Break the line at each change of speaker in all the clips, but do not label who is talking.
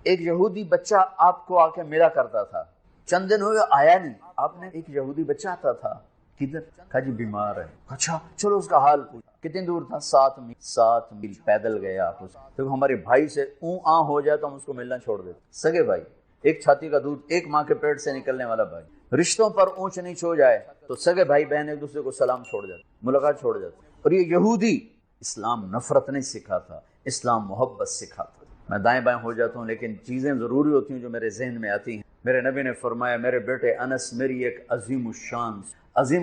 ایک یہودی بچہ آپ کو آ کے ملا کرتا تھا، چند دن ہوئے آیا نہیں، آپ نے ایک یہودی بچہ آتا تھا، کدھر؟ کہا جی بیمار ہے۔ اچھا چلو اس کا حال پوچھ۔ کتنی دور تھا؟ 7 میل پیدل گیا آپ اس، تو ہمارے بھائی سے اوں آ ہو جائے تو ہم اس کو ملنا چھوڑ دیتے، سگے بھائی، ایک چھاتی کا دودھ، ایک ماں کے پیٹ سے نکلنے والا بھائی، رشتوں پر اونچ نیچ ہو جائے تو سگے بھائی بہن ایک دوسرے کو سلام چھوڑ جاتے، ملاقات چھوڑ جاتے۔ اور یہ یہودی اسلام نفرت نہیں سکھا تھا، اسلام محبت سکھا تھا۔ میں دائیں بائیں ہو جاتا ہوں لیکن چیزیں ضروری ہوتی ہیں جو میرے ذہن میں آتی ہیں۔ میرے نبی نے فرمایا میرے بیٹے انس میری ایک عظیم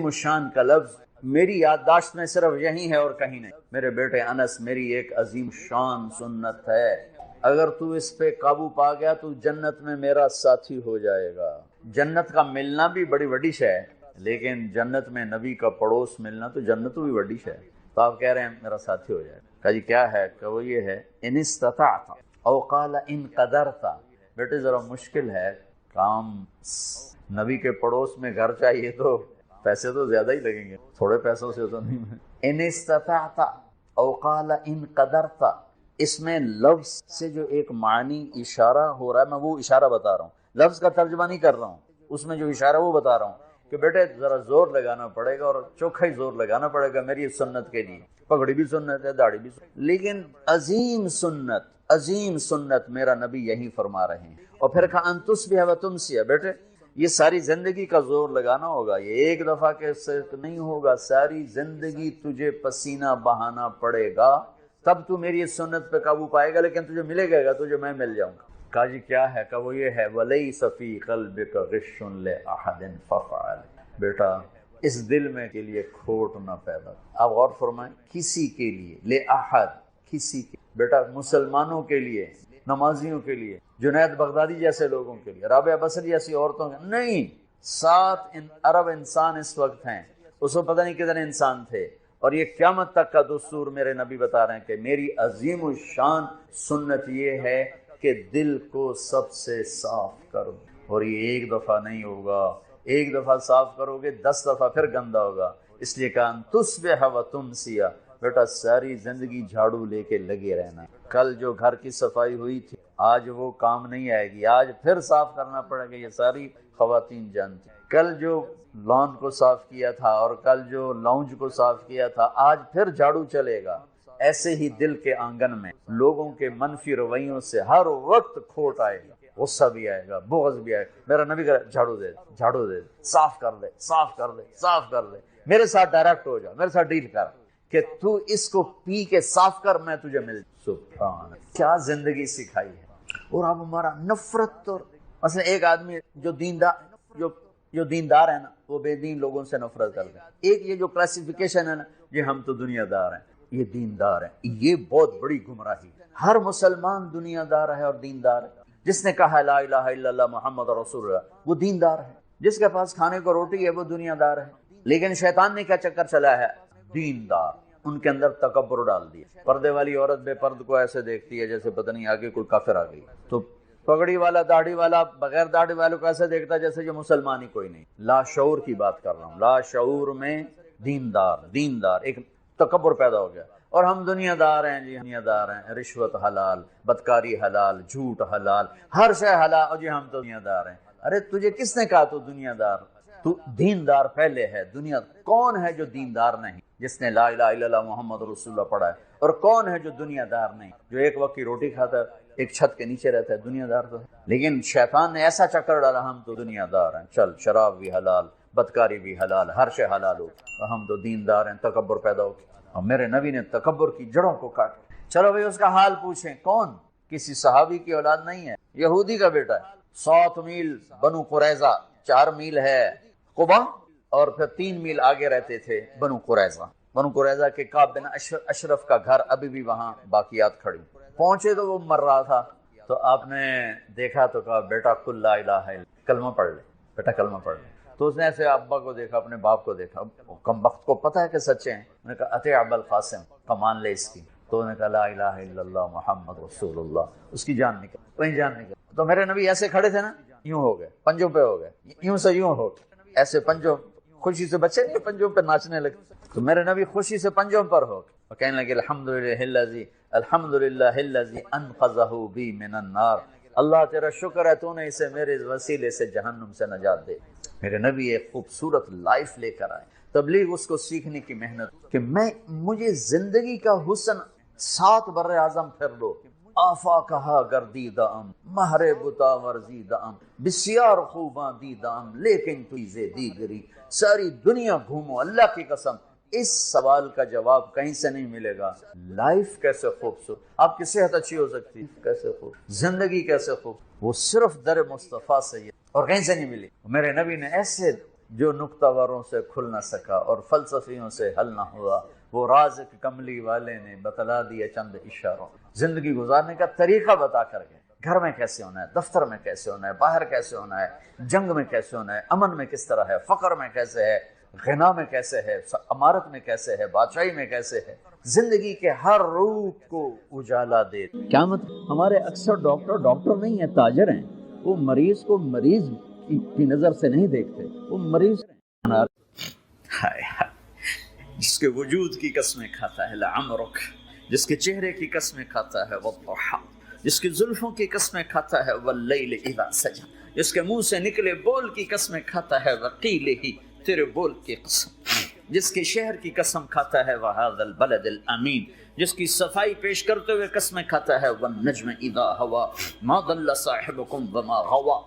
الشان کا لفظ میری یادداشت میں صرف یہی ہے اور کہیں نہیں۔ میرے بیٹے انس میری ایک عظیم شان سنت ہے، اگر تو اس پہ قابو پا گیا تو جنت میں میرا ساتھی ہو جائے گا۔ جنت کا ملنا بھی بڑی وڈی شے ہے، لیکن جنت میں نبی کا پڑوس ملنا تو جنت بھی بڑی شے ہے۔ تو آپ کہہ رہے ہیں میرا ساتھی ہو جائے گا۔ کہا جی کیا ہے؟ کہ وہ یہ ہے ان استطعت او قال ان قدرت۔ بیٹے ذرا مشکل ہے کام، نبی کے پڑوس میں گھر چاہیے تو پیسے تو زیادہ ہی لگیں گے، تھوڑے پیسوں سے تو نہیں۔ ان استطعت او قال ان قدرت، اس میں لفظ سے جو ایک معنی اشارہ ہو رہا ہے میں وہ اشارہ بتا رہا ہوں، لفظ کا ترجمہ نہیں کر رہا ہوں، اس میں جو اشارہ وہ بتا رہا ہوں کہ بیٹے ذرا زور لگانا پڑے گا اور چوکھا ہی زور لگانا پڑے گا میری سنت کے لیے۔ پگڑی بھی سنت ہے، داڑھی بھی سنت، لیکن عظیم سنت میرا نبی یہی فرما رہے ہیں۔ اور پھر کہا ان تصبح و تمسی، بیٹے یہ ساری زندگی کا زور لگانا ہوگا، یہ ایک دفعہ کے سے نہیں ہوگا، ساری زندگی تجھے پسینہ بہانا پڑے گا، تب تو میری اس سنت پہ قابو پائے گا، لیکن تجھے ملے گا تجھے میں مل جاؤں گا۔ کہا جی کیا ہے؟ کہ وہ یہ ہے وَلَيْسَ فِي قَلْبِكَ غِشٌّ لِأَحَدٍ فَافْعَلْ، بیٹا اس دل میں کے لیے کھوٹ نہ پیدا۔ آپ غور فرمائیں، کسی کے لیے، لِأَحَدٍ، کسی کے، بیٹا مسلمانوں کے لیے، نمازیوں کے لیے، جنید بغدادی جیسے لوگوں کے لیے، رابعہ بصری جیسی عورتوں کے نہیں، 7 ارب انسان اس وقت ہیں، اس کو پتہ نہیں کتنے انسان تھے، اور یہ قیامت تک کا دستور میرے نبی بتا رہے ہیں کہ میری عظیم الشان سنت یہ ہے کہ دل کو سب سے صاف کرو، اور یہ ایک دفعہ نہیں ہوگا، ایک دفعہ صاف کرو گے 10 دفعہ پھر گندا ہوگا۔ اس لیے کہا تصبح و تمسی، بیٹا ساری زندگی جھاڑو لے کے لگے رہنا۔ کل جو گھر کی صفائی ہوئی تھی آج وہ کام نہیں آئے گی، آج پھر صاف کرنا پڑے گا، یہ ساری خواتین جانتی۔ کل جو لان کو صاف کیا تھا اور کل جو لاؤنج کو صاف کیا تھا آج پھر جھاڑو چلے گا۔ ایسے ہی دل کے آنگن میں لوگوں کے منفی رویوں سے ہر وقت کھوٹ آئے گا، غصہ بھی آئے گا، بغض بھی آئے گا۔ میرا نبی کہا جھاڑو دے، صاف کر دے، میرے ساتھ ڈائریکٹ ہو جا، میرے ساتھ ڈیل کر کہ تو اس کو پی کے صاف کر، میں تجھے مل۔ سبحان، کیا زندگی سکھائی ہے۔ اور اب ہمارا نفرت، اور مثلا ایک آدمی جو دیندار ہے نا وہ بے دین لوگوں سے نفرت کرتا ہے۔ ایک یہ جو کلاسیفیکیشن ہے نا، یہ ہم تو دنیا دار ہیں، یہ دیندار ہیں، یہ بہت بڑی گمراہی۔ ہر مسلمان دنیا دار ہے اور دیندار ہے۔ جس نے کہا لا الہ الا اللہ محمد رسول اللہ وہ دیندار ہے، جس کے پاس کھانے کو روٹی ہے وہ دنیا دار ہے۔ لیکن شیطان نے کیا چکر چلا ہے؟ دیندار، ان کے اندر تکبر ڈال دیا۔ پردے والی عورت بے پرد کو ایسے دیکھتی ہے جیسے پتہ نہیں آگے کوئی کافر آ گئی، تو پگڑی والا داڑھی والا بغیر داڑھی والوں کو ایسے دیکھتا ہے جیسے جو مسلمان ہی کوئی نہیں۔ لا شعور کی بات کر رہا ہوں، لا شعور میں دیندار ایک تکبر پیدا ہو گیا۔ اور ہم دنیا دار ہیں جی، دنیا دار ہیں، رشوت حلال، بدکاری حلال، جھوٹ حلال، ہر شے حلال، اور جی ہم تو دنیا دار ہیں۔ ارے تجھے کس نے کہا تو دنیا دار؟ تو دیندار پہلے ہے۔ دنیا کون ہے جو دیندار نہیں؟ جس نے لا الہ الا اللہ محمد رسول اللہ پڑھا ہے۔ اور کون ہے جو دنیا دار نہیں؟ جو ایک وقت کی روٹی کھاتا ہے، ایک چھت کے نیچے رہتا ہے، دنیا دار تو ہے۔ لیکن شیطان نے ایسا چکر ڈالا ہم تو دنیا دار ہیں، چل شراب بھی حلال، بدکاری بھی حلال، ہر شے حلال ہو، اور ہم تو دیندار ہیں، تکبر پیدا ہو گیا۔ اور میرے نبی نے تکبر کی جڑوں کو کاٹا۔ چلو بھئی اس کا حال پوچھیں، کون؟ کسی صحابی کی اولاد نہیں ہے، یہودی کا بیٹا ہے۔ 7 میل بنو قریظہ، 4 میل ہے قبا، اور پھر 3 میل آگے رہتے تھے بنو قریظہ کے کعب بن اشرف کا گھر ابھی بھی وہاں باقیات کھڑی۔ پہنچے تو وہ مر رہا تھا، تو آپ نے دیکھا تو کہا بیٹا کل لا الہ الا، کلمہ پڑھ لے بیٹا، کلمہ پڑھ لے۔ تو اس نے ایسے ابا کو دیکھا، اپنے باپ کو دیکھا، کم وقت کو پتہ ہے کہ سچے ہیں، انہوں نے کہا اطیع ابا القاسم، کمان لے اس کی۔ تو انہوں نے کہا لا الہ الا اللہ محمد رسول اللہ، اس کی جان نکل، وہیں جان نکل۔ تو میرے نبی ایسے کھڑے تھے نا، یوں ہو گئے، پنجوں پہ ہو گئے، یوں سے یوں ہو گئے، ایسے پنجوں، خوشی سے بچے نہیں پنجوں پہ ناچنے لگے، تو میرے نبی خوشی سے پنجوں پر ہو گئے اور کہنے لگے الحمدللہ الذی انقذہ بی من النار، اللہ تیرا شکر ہے تو نے اسے میرے وسیلے سے جہنم سے نجات دے۔ میرے نبی ایک خوبصورت لائف لے کر آئے، تبلیغ اس کو سیکھنے کی محنت کہ مجھے زندگی کا حسن 7 بر اعظم پھر دو، آفا کہا گردیدہ ام، مہر بتا ورزیدہ ام، بسیار خوباں دیدہ ام، لیکن چیزیں دیگری، ساری دنیا گھومو، اللہ کی قسم اس سوال کا جواب کہیں سے نہیں ملے گا۔ لائف کیسے خوبصورت، آپ کی صحت اچھی ہو سکتی ہے، کیسے خوب زندگی کیسے خوب، وہ صرف در مصطفیٰ سے ہے اور کہیں سے نہیں ملی۔ میرے نبی نے ایسے جو نکتہ وروں سے کھل نہ سکا اور فلسفیوں سے حل نہ ہوا، وہ راز کملی والے نے بتلا دیا چند اشاروں، زندگی گزارنے کا طریقہ بتا کر گئے۔ گھر میں کیسے ہونا ہے، دفتر میں کیسے ہونا ہے، باہر کیسے ہونا ہے، جنگ میں کیسے ہونا ہے، امن میں کس طرح ہے، فقر میں کیسے ہے، غنا میں کیسے ہے، امارت میں کیسے ہے، بادشاہی میں کیسے ہے، زندگی کے ہر روپ کو اجالا دے۔ کیا مطلب؟ ہمارے اکثر ڈاکٹر نہیں ہیں، تاجر ہیں، وہ مریض کو مریض کی نظر سے نہیں دیکھتے، وہ مریض جس کے وجود کی قسمیں کھاتا ہے لعمرک، جس کے چہرے کی قسمیں کھاتا ہے والضحى، جس کی زلفوں کی قسمیں کھاتا ہے واللیل اذا سجى، جس کے منہ سے نکلے بول کی قسمیں کھاتا ہے وقیلہ، تیرے بول کی قسم، جس کے شہر کی قسم کھاتا ہے وہذا البلد الامین، جس کی صفائی پیش کرتے ہوئے قسمیں کھاتا ہے والنجم اذا هوى ما ضل صاحبكم وما غوى،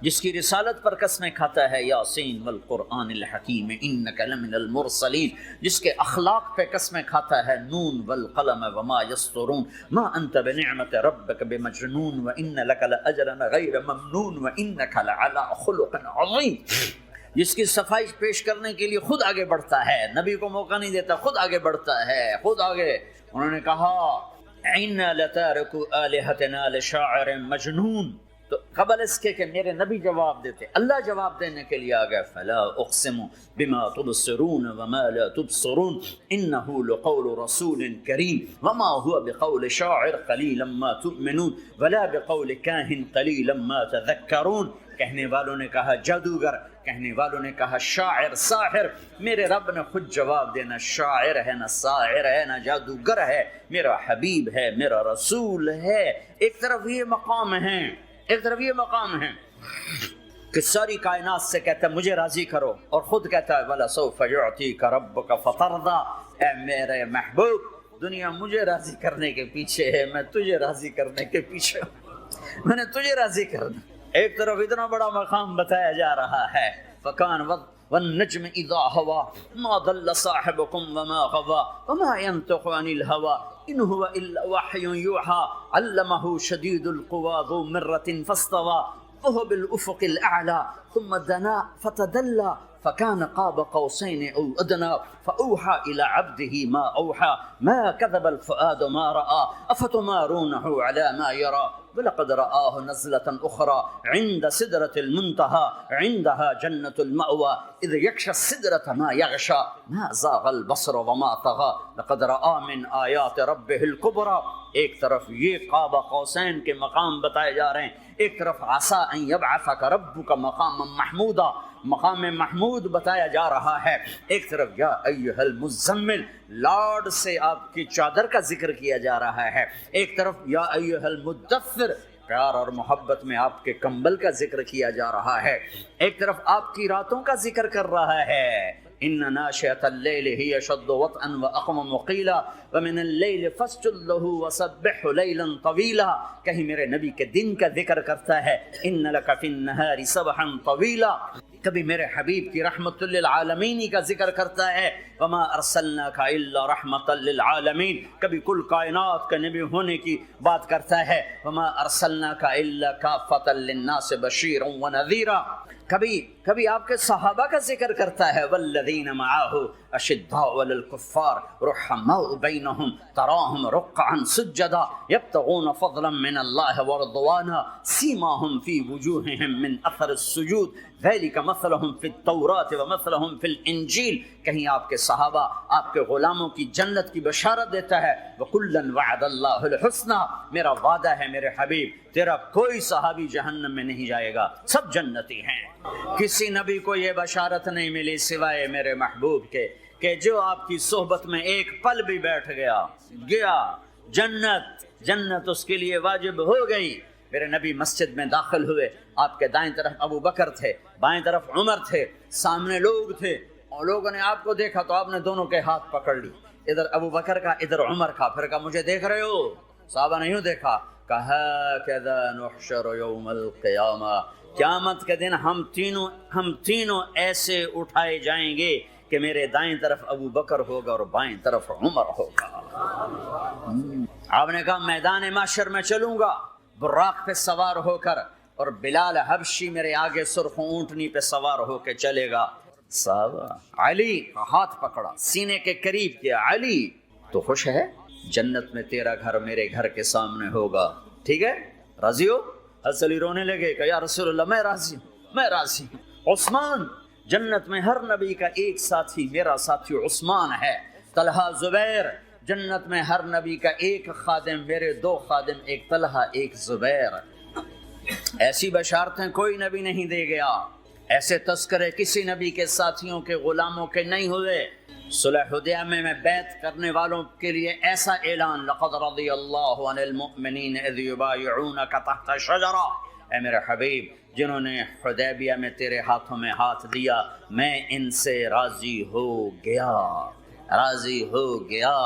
جس کی رسالت پر قسمیں کھاتا ہے یاسین والقرآن الحکیم انک لمن المرسلین، جس کے اخلاق پہ قسمیں کھاتا ہے نون والقلم وما یسطرون ما انت بنعمت ربک بمجنون وان لک لاجرا غیر ممنون وانک لعلی خلق عظیم، جس کی صفائی پیش کرنے کے لیے خود آگے بڑھتا ہے، نبی کو موقع نہیں دیتا، خود آگے بڑھتا ہے، خود آگے۔ انہوں نے کہا انا لتارکو آلہتنا لشاعر مجنون، تو قبل اس کے کہ میرے نبی جواب دیتے، اللہ جواب دینے کے لیے آ گیا فلا اقسم بما تبصرون وما لا تبصرون انه لقول رسول کریم وما هو بقول شاعر قلیلا ما تؤمنون ولا بقول کاہن قلیلا ما تذکرون، کہنے والوں نے کہا جادوگر، کہنے والوں نے کہا شاعر ساحر، میرے رب نے خود جواب دینا شاعر ہے نہ ساحر ہے نہ جادوگر ہے، میرا حبیب ہے، میرا رسول ہے۔ ایک طرف یہ مقام ہے، ایک طرف یہ مقام ہے کہ ساری کائنات سے کہتا ہے مجھے راضی کرو، اور خود کہتا ہے وَلَسَوْفَ يُعْطِيكَ رَبُّكَ فَتَرْضَىٰ، اے میرے محبوب دنیا مجھے راضی کرنے کے پیچھے ہے، میں تجھے راضی کرنے کے پیچھے ہوں، میں نے تجھے راضی کرنا۔ ایک طرف اتنا بڑا مقام بتایا جا رہا ہے فَكَانَ وَالنَّجْمِ إِذَا هَوَىٰ مَا ضَلَّ صَاحِبُكُمْ وَمَا غَوَىٰ وَمَا يَنطِقُ عَنِ الْهَوَىٰ إِنْ هُوَ إِلَّا وَحْيٌ يُوحَىٰ عَلَّمَهُ شَدِيدُ الْقُوَىٰ ذُو مِرَّةٍ فَاسْتَوَىٰ وَهُوَ بِالْأُفُقِ الْأَعْلَىٰ ثُمَّ دَنَا فَتَدَلَّىٰ فكان قاب قوسين أو أدنى فأوحى إلى عبده ما أوحى ما كذب الفؤاد ما رأى أفتمارونه على ما يرى ولقد رآه نزلة أخرى عند سدرة المنتهى عندها جنة المأوى إذ يغشى السدرة ما يغشى ما زاغ البصر وما طغى لقد رأى من آيات ربه الكبرى۔ ایک طرف یہ قاب قوسین کے مقام بتائے جا رہے ہیں، ایک طرف عسى ان يبعثك ربك مقاما محمودا، مقام محمود بتایا جا رہا ہے، ایک طرف یا ایھا المزمل لارڈ سے آپ کی چادر کا ذکر کیا جا رہا ہے، ایک طرف یا ایھا المدثر پیار اور محبت میں آپ کے کمبل کا ذکر کیا جا رہا ہے، ایک طرف آپ کی راتوں کا ذکر کر رہا ہے ان ناشئة الليل هي اشد وطئا واقوم قيلا ومن الليل فاسجد له وسبحه ليلا طويلا، کہیں میرے نبی کے دن کا ذکر کرتا ہے ان لك في النهار سبحا طويلا، کبھی میرے حبیب کی رحمت للعالمین کا ذکر کرتا ہے وما ارسلناک الا رحمتا للعالمین، کبھی کل کائنات کا نبی ہونے کی بات کرتا ہے وما ارسلناک الا کافۃ للناس بشیرا ونذیرا، کبھی آپ کے صحابہ کا ذکر کرتا ہے والذین معاہ اشداء علی الکفار رحماء بینہم تراہم رکعا سجدا یبتغون فضلا من اللہ ورضوانا سیماہم فی وجوہہم من اثر السجود ذلک مثلہم فی التوراۃ ومثلہم فی الانجیل، کہیں آپ کے صحابہ آپ کے غلاموں کی جنت کی بشارت دیتا ہے وَكُلًّا وَعَدَ اللَّهُ الْحُسْنَى، میرا وعدہ ہے میرے حبیب تیرا کوئی صحابی جہنم میں نہیں جائے گا، سب جنتی ہیں۔ کسی نبی کو یہ بشارت نہیں ملی سوائے میرے محبوب کے کہ جو آپ کی صحبت میں ایک پل بھی بیٹھ گیا جنت اس کے لیے واجب ہو گئی، میرے نبی مسجد میں داخل ہوئے، آپ کے دائیں طرف ابو بکر تھے، بائیں طرف عمر تھے، سامنے لوگ تھے، اور لوگوں نے آپ کو دیکھا تو آپ نے دونوں کے ہاتھ پکڑ لی، ادھر ابو بکر کا ادھر عمر کا، پھر کہا مجھے دیکھ رہے ہو؟ صحابہ نے یوں دیکھا، کہا کذا نحشر یوم القیامہ، قیامت کے دن ہم تینوں ایسے اٹھائے جائیں گے کہ میرے دائیں طرف ابو بکر ہوگا اور بائیں طرف عمر ہوگا۔ آپ نے کہا میدان محشر میں چلوں گا براق پہ سوار ہو کر، اور بلال حبشی میرے آگے سرخ اونٹنی پہ سوار ہو کے چلے گا۔ صحابہ علی کا ہاتھ پکڑا، سینے کے قریب کیا، علی تو خوش ہے؟ جنت میں تیرا گھر میرے گھر کے سامنے ہوگا، ٹھیک ہے؟ راضی ہو؟ حضرت علی رونے لگے کہ یا رسول اللہ میں راضی ہوں، میں راضی ہوں۔ عثمان، جنت میں ہر نبی کا ایک ساتھی، میرا ساتھی عثمان ہے۔ طلحہ، زبیر، جنت میں ہر نبی کا ایک خادم، میرے دو خادم، ایک طلحہ ایک زبیر۔ ایسی بشارتیں کوئی نبی نہیں دے گیا، ایسے تذکرے کسی نبی کے ساتھیوں کے غلاموں کے نہیں ہوئے۔ صلح حدیبیہ میں بیعت کرنے والوں کے لیے ایسا اعلان، لقد رضی اللہ عن المؤمنین اذ یبایعونک تحت شجرہ، اے میرے حبیب جنہوں نے حدیبیہ میں تیرے ہاتھوں میں ہاتھ دیا، میں ان سے راضی ہو گیا، راضی ہو گیا۔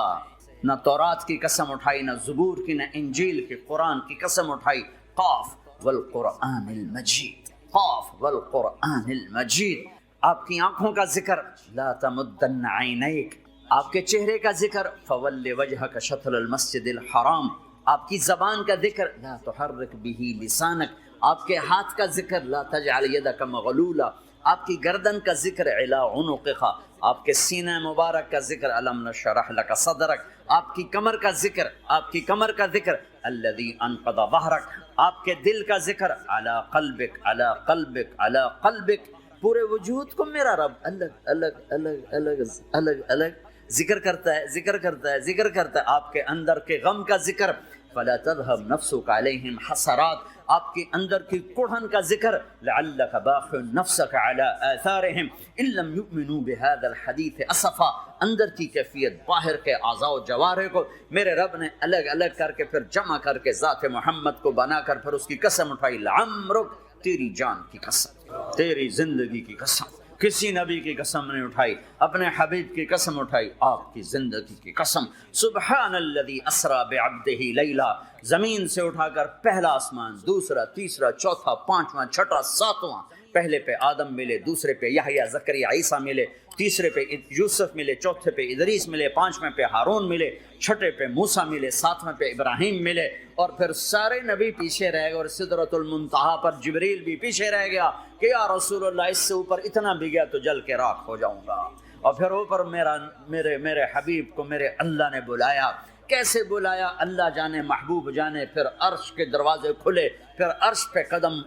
نہ تورات کی قسم اٹھائی، نہ زبور کی، نہ انجیل کی، قرآن کی قسم اٹھائی۔ قاف والقرآن المجید، قاف والقرآن المجید۔ آپ کی آنکھوں کا ذکر، لا تمدن عینیک، آپ کے چہرے کا ذکر، فول وجہک شطر المسجد الحرام، آپ کی زبان کا ذکر، لا تحرک بہ لسانک، آپ کے ہاتھ کا ذکر، لا تجعل یدک مغلولا، آپ کی گردن کا ذکر، علی عنقک، آپ کے سینہ مبارک کا ذکر، الم نشرح لک صدرک، آپ کی کمر کا ذکر، آپ کی کمر کا ذکر، الذی انقض ظہرک، آپ کے دل کا ذکر، علی قلبک، علی قلبک، علی قلبک۔ پورے وجود کو میرا رب الگ الگ الگ الگ الگ الگ ذکر کرتا ہے، ذکر کرتا ہے، ذکر کرتا ہے۔ آپ کے اندر کے غم کا ذکر، فلا تذهب نفسك علیہم حسرات، آپ کے اندر کی کڑھن کا ذکر، لعلک باخع نفسک علی آثارہم ان لم یؤمنوا بهذا الحدیث اسفا، اندر کی کیفیت، باہر کے اعضاء و جوارح کو میرے رب نے الگ الگ کر کے پھر جمع کر کے ذات محمد کو بنا کر پھر اس کی قسم اٹھائی، لعمرک، تیری جان کی قسم، تیری زندگی کی قسم۔ کسی نبی کی قسم نہیں اٹھائی، اپنے حبیب کی قسم اٹھائی، آپ کی زندگی کی قسم۔ سبحان الذی اسری بعبدہ لیلا، زمین سے اٹھا کر پہلا آسمان، دوسرا، تیسرا، چوتھا، پانچواں، چھٹا، ساتواں، پہلے پہ آدم ملے، دوسرے پہ یحییٰ، زکریا، عیسیٰ ملے، تیسرے پہ یوسف ملے، چوتھے پہ ادریس ملے، پانچویں پہ ہارون ملے، چھٹے پہ موسیٰ ملے، ساتویں پہ ابراہیم ملے، اور پھر سارے نبی پیچھے رہ گئے، اور سدرۃ المنتہا پر جبریل بھی پیچھے رہ گیا کہ یا رسول اللہ اس سے اوپر اتنا بھی گیا تو جل کے راکھ ہو جاؤں گا۔ اور پھر اوپر میرے حبیب کو میرے اللہ نے بلایا۔ کیسے بلایا اللہ جانے، محبوب جانے۔ پھر عرش کے دروازے کھلے، پھر عرش پہ قدم،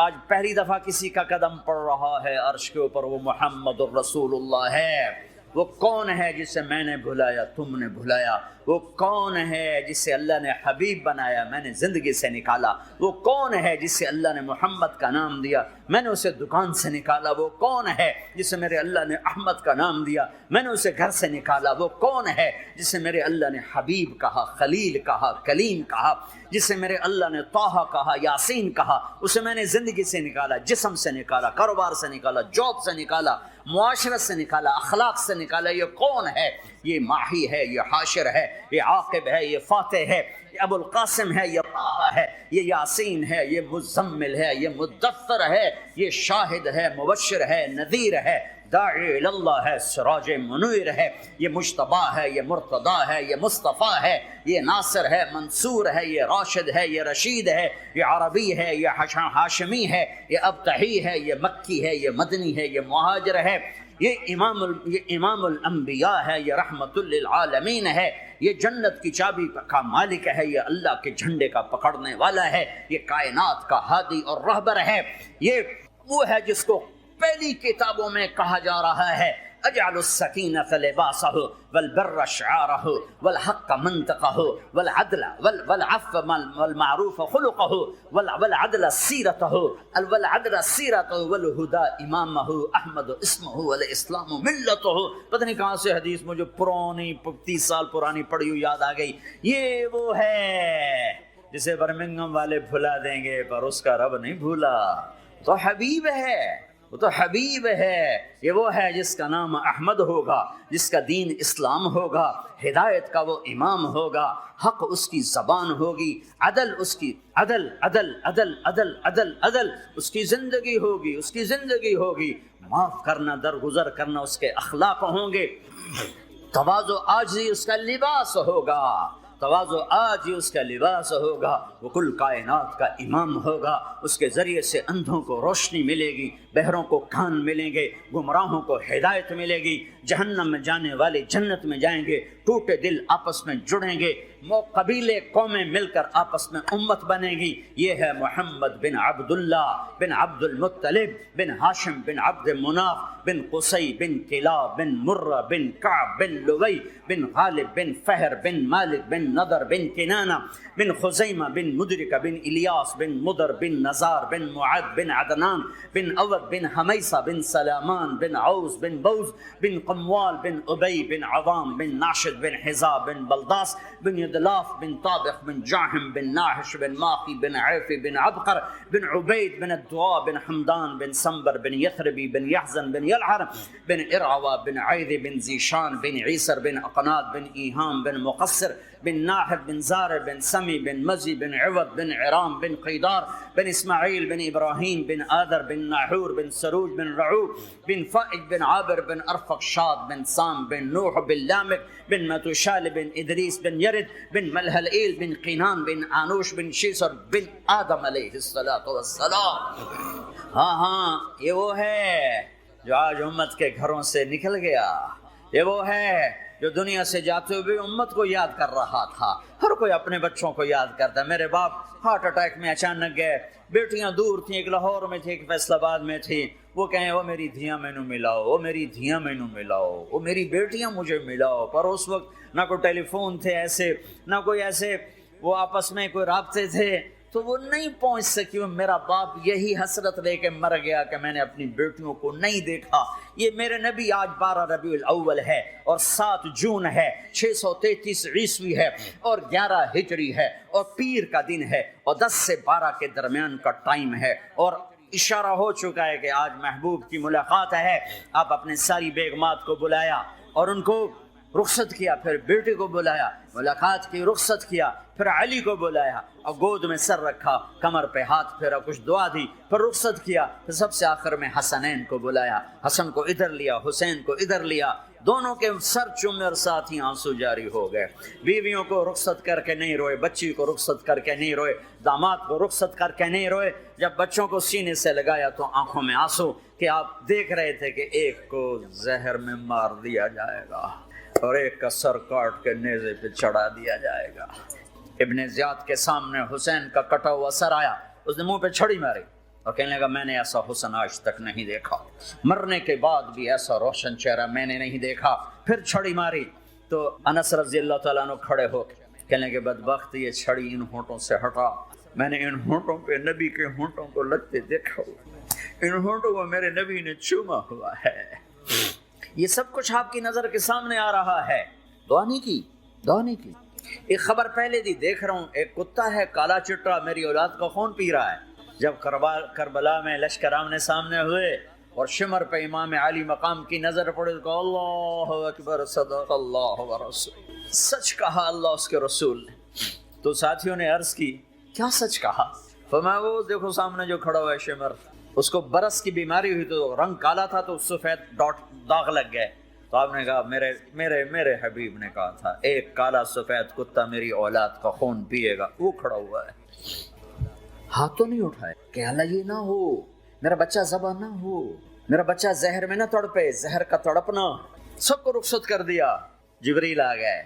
آج پہلی دفعہ کسی کا قدم پڑ رہا ہے عرش کے اوپر، وہ محمد الرسول اللہ ہے۔ وہ کون ہے جسے میں نے بلایا، تم نے بلایا؟ وہ کون ہے جسے اللہ نے حبیب بنایا، میں نے زندگی سے نکالا؟ وہ کون ہے جسے اللہ نے محمد کا نام دیا، میں نے اسے دکان سے نکالا؟ وہ کون ہے جسے میرے اللہ نے احمد کا نام دیا، میں نے اسے گھر سے نکالا؟ وہ کون ہے جسے میرے اللہ نے حبیب کہا، خلیل کہا، کلیم کہا، جسے میرے اللہ نے طٰہٰ کہا، یاسین کہا؟ اسے میں نے زندگی سے نکالا، جسم سے نکالا، کاروبار سے نکالا، جاب سے نکالا، معاشرت سے نکالا، اخلاق سے نکالا۔ یہ کون ہے؟ یہ ماہی ہے، یہ حاشر ہے، یہ عاقب ہے، یہ فاتح ہے، یہ ابو القاسم ہے، یہ طٰہٰ ہے، یہ یاسین ہے، یہ مزمل ہے، یہ مدثر ہے، یہ شاہد ہے، مبشر ہے، نذیر ہے، داعی اللہ ہے، سراج منیر ہے، یہ مجتبی ہے، یہ مرتضی ہے، یہ مصطفیٰ ہے، یہ ناصر ہے، منصور ہے، یہ راشد ہے، یہ رشید ہے، یہ عربی ہے، یہ ہاشمی ہے، یہ ابتحی ہے، یہ مکی ہے، یہ مدنی ہے، یہ مہاجر ہے، یہ امام الانبیاء ہے، یہ رحمت للعالمین ہے، یہ جنت کی چابی کا مالک ہے، یہ اللہ کے جھنڈے کا پکڑنے والا ہے، یہ کائنات کا ہادی اور رہبر ہے۔ یہ وہ ہے جس کو پہلی کتابوں میں کہا جا رہا ہے اجعل السکینۃ لباسہ والبر شعارہ والحق منطقہ والعفو والمعروف خلقہ والعدل سیرتہ والہدی امامہ احمد اسمہ والاسلام ملتہ۔ پتہ نہیں کہاں سے حدیث مجھے پرانی 30 سال پرانی پڑھی ہوئی یاد آ گئی۔ یہ وہ ہے جسے برمنگم والے بھلا دیں گے پر اس کا رب نہیں بھولا. تو حبیب ہے، وہ تو حبیب ہے. یہ وہ ہے جس کا نام احمد ہوگا، جس کا دین اسلام ہوگا، ہدایت کا وہ امام ہوگا، حق اس کی زبان ہوگی، عدل اس کی عدل عدل عدل عدل عدل عدل اس کی زندگی ہوگی، اس کی زندگی ہوگی. معاف کرنا، درگزر کرنا اس کے اخلاق ہوں گے. تواضع عاجزی اس کا لباس ہوگا، تواضع آج ہی اس کا لباس ہوگا. وہ کل کائنات کا امام ہوگا. اس کے ذریعے سے اندھوں کو روشنی ملے گی، بہروں کو کان ملیں گے، گمراہوں کو ہدایت ملے گی. جہنم میں جانے والے جنت میں جائیں گے. ٹوٹے دل آپس میں جڑیں گے، قبیلے قومیں مل کر آپس میں امت بنے گی. یہ ہے محمد بن عبداللہ بن عبد المطلب بن ہاشم بن عبد مناف بن قصی بن کلاب بن مرہ بن کعب بن لوی بن غالب بن فہر بن مالک بن نضر بن کنانہ بن خزیمہ بن مدرکہ بن الیاس بن مدر بن نزار بن معد بن عدنان بن اود بن حمیسہ بن سلامان بن عوز بن بوز بن قموال بن ابی بن عوام بن ناشد بن حزاب بن بلداس بن یدلاف بن طابق بن جاہم بن ناحش بن ماقی بن عیفی بن عبقر بن عبید بن الدعاء بن حمدان بن سنبر بن یثربی بن یحزن بن یلعر بن ارعوہ بن عید بن زیشان بن عیسر بن اقناد بن ایہام بن مقصر بن ناحد بن زارع بن سمی بن مزی بن عوض بن عرام بن قیدار بن اسماعیل بن ابراہیم بن آدر بن ناحور بن سروج بن رعوب بن فائج بن عابر بن ارفق شاد بن سام بن نوح بن لامک بن متوشال بن ادریس بن یرد بن ملہلئیل بن قینان بن آنوش بن شیسر بن آدم علیہ السلام. ہاں یہ وہ ہے جو آج امت کے گھروں سے نکل گیا. یہ وہ ہے جو دنیا سے جاتے ہوئے امت کو یاد کر رہا تھا. ہر کوئی اپنے بچوں کو یاد کرتا ہے. میرے باپ ہارٹ اٹیک میں اچانک گئے. بیٹیاں دور تھیں، ایک لاہور میں تھی، ایک فیصل آباد میں تھی. وہ کہیں وہ میری دھیاں مینو ملاؤ، وہ میری دھیاں مینو ملاؤ، وہ میری بیٹیاں مجھے ملاؤ. پر اس وقت نہ کوئی ٹیلی فون تھے ایسے، نہ کوئی ایسے وہ آپس میں کوئی رابطے تھے، تو وہ نہیں پہنچ سکی. میرا باپ یہی حسرت لے کے مر گیا کہ میں نے اپنی بیٹیوں کو نہیں دیکھا. یہ میرے نبی آج 12 ربیع الاول ہے اور 7 جون ہے، 633 عیسوی ہے اور 11 ہجری ہے اور پیر کا دن ہے اور 10 سے 12 کے درمیان کا ٹائم ہے. اور اشارہ ہو چکا ہے کہ آج محبوب کی ملاقات ہے. آپ اپنے ساری بیگمات کو بلایا اور ان کو رخصت کیا، پھر بیٹے کو بلایا، ملاقات کی، رخصت کیا، پھر علی کو بلایا اور گود میں سر رکھا، کمر پہ ہاتھ پھیرا، کچھ دعا دی، پھر رخصت کیا. پھر سب سے آخر میں حسنین کو بلایا، حسن کو ادھر لیا، حسین کو ادھر لیا. دونوں کے سر چومے اور ساتھ ہی آنسو جاری ہو گئے. بیویوں کو رخصت کر کے نہیں روئے، بچی کو رخصت کر کے نہیں روئے، داماد کو رخصت کر کے نہیں روئے. جب بچوں کو سینے سے لگایا تو آنکھوں میں آنسو کہ آپ دیکھ رہے تھے کہ ایک کو زہر میں مار دیا جائے گا اور ایک کا سر کاٹ کے نیزے پہ چڑھا دیا جائے گا. ابن زیاد کے سامنے حسین کا کٹا ہوا سر آیا، اس نے منہ پہ چھڑی ماری اور کہنے لگا میں نے ایسا حسن آج تک نہیں دیکھا، مرنے کے بعد بھی ایسا روشن چہرہ میں نے نہیں دیکھا. پھر چھڑی ماری تو انس رضی اللہ تعالیٰ عنہ کھڑے ہو کے کہنے لگے بدبخت یہ چھڑی ان ہونٹوں سے ہٹا، میں نے ان ہونٹوں پہ نبی کے ہونٹوں کو لگتے دیکھا ہوا، ان ہونٹوں کو میرے نبی نے چوما ہوا ہے. یہ سب کچھ آپ کی نظر کے سامنے آ رہا ہے. دعا نہیں کی، دعا نہیں کی. ایک خبر پہلے دی دیکھ رہا ہوں، ایک کتا ہے کالا چٹا میری اولاد کا خون پی رہا ہے. جب کربلا میں لشکر آمنے سامنے ہوئے اور شمر پہ امام علی مقام کی نظر پڑے تو اللہ اکبر، صدق اللہ ورسول، سچ کہا اللہ اس کے رسول نے. تو ساتھیوں نے عرض کی کیا سچ کہا؟ فرمایا وہ دیکھو سامنے جو کھڑا ہوا ہے شمر، اس کو برس کی بیماری ہوئی تو رنگ کالا تھا تو سفید داغ لگ گئے. تو آپ نے کہا میرے حبیب نے کہا تھا ایک کالا سفید کتا میری اولاد کا خون پیے گا، وہ کھڑا ہوا ہے. ہاتھ تو نہیں اٹھائے کہ اللہ یہ نہ ہو، میرا بچہ ذبح نہ ہو، میرا بچہ زہر میں نہ تڑپے، زہر کا تڑپنا. سب کو رخصت کر دیا. جبریل آ گئے،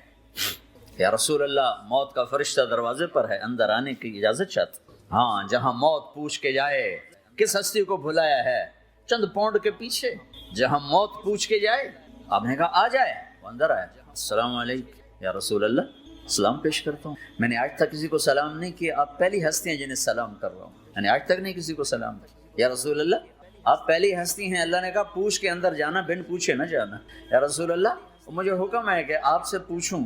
یا رسول اللہ موت کا فرشتہ دروازے پر ہے، اندر آنے کی اجازت چاہتا. ہاں جہاں موت پوچھ کے جائے، کس ہستی کو بھلایا ہے؟ چند پونڈ کے پیچھے جہاں موت پوچھ کے جائے. آپ نے کہا آ جائے، وہ اندر آیا. السلام علیکم یا رسول اللہ، سلام پیش کرتا ہوں. میں نے آج تک کسی کو سلام نہیں کیا، آپ پہلی ہستی ہیں جنہیں سلام کر رہا ہوں. میں نے آج تک نہیں کسی کو سلام کیا. یا رسول اللہ آپ پہلی ہستی ہیں. اللہ نے کہا پوچھ کے اندر جانا، بن پوچھے نہ جانا. یا رسول اللہ مجھے حکم ہے کہ آپ سے پوچھوں،